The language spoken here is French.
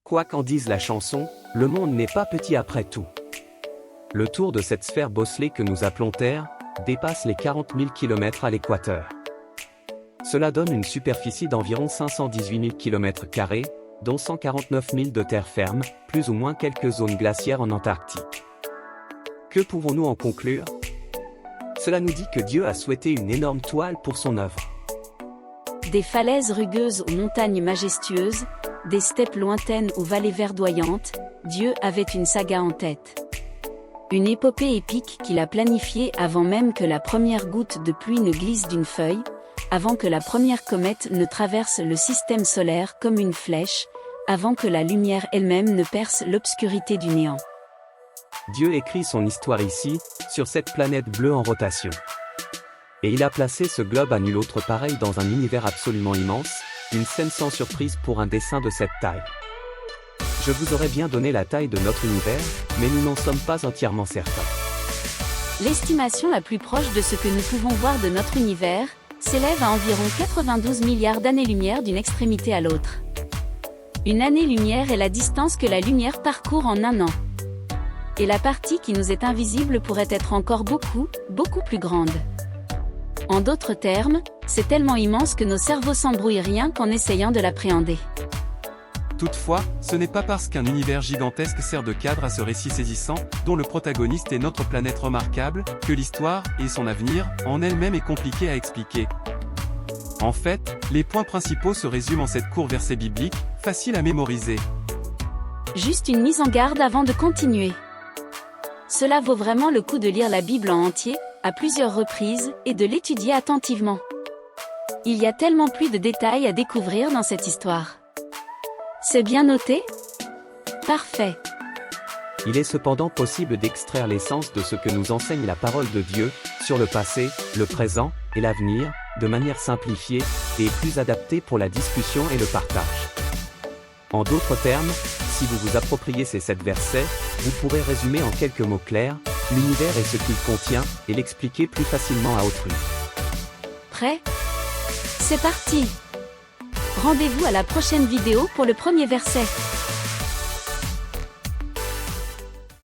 Quoi qu'en dise la chanson, le monde n'est pas petit après tout. Le tour de cette sphère bosselée que nous appelons Terre dépasse les 40 000 km à l'équateur. Cela donne une superficie d'environ 518 000 km², dont 149 000 de terre ferme, plus ou moins quelques zones glaciaires en Antarctique. Que pouvons-nous en conclure? Cela nous dit que Dieu a souhaité une énorme toile pour son œuvre. Des falaises rugueuses aux montagnes majestueuses, des steppes lointaines aux vallées verdoyantes, Dieu avait une saga en tête. Une épopée épique qu'il a planifiée avant même que la première goutte de pluie ne glisse d'une feuille, avant que la première comète ne traverse le système solaire comme une flèche, avant que la lumière elle-même ne perce l'obscurité du néant. Dieu écrit son histoire ici, sur cette planète bleue en rotation. Et il a placé ce globe à nul autre pareil dans un univers absolument immense, une scène sans surprise pour un dessin de cette taille. Je vous aurais bien donné la taille de notre univers, mais nous n'en sommes pas entièrement certains. L'estimation la plus proche de ce que nous pouvons voir de notre univers s'élève à environ 92 milliards d'années-lumière d'une extrémité à l'autre. Une année-lumière est la distance que la lumière parcourt en un an. Et la partie qui nous est invisible pourrait être encore beaucoup, beaucoup plus grande. En d'autres termes, c'est tellement immense que nos cerveaux s'embrouillent rien qu'en essayant de l'appréhender. Toutefois, ce n'est pas parce qu'un univers gigantesque sert de cadre à ce récit saisissant, dont le protagoniste est notre planète remarquable, que l'histoire, et son avenir, en elle-même est compliquée à expliquer. En fait, les points principaux se résument en cette court verset biblique, facile à mémoriser. Juste une mise en garde avant de continuer. Cela vaut vraiment le coup de lire la Bible en entier, à plusieurs reprises, et de l'étudier attentivement. Il y a tellement plus de détails à découvrir dans cette histoire. C'est bien noté? Parfait. Il est cependant possible d'extraire l'essence de ce que nous enseigne la parole de Dieu, sur le passé, le présent, et l'avenir, de manière simplifiée, et plus adaptée pour la discussion et le partage. En d'autres termes, si vous vous appropriez ces 7 versets, vous pourrez résumer en quelques mots clairs, l'univers et ce qu'il contient, et l'expliquer plus facilement à autrui. Prêt? C'est parti! Rendez-vous à la prochaine vidéo pour le premier verset.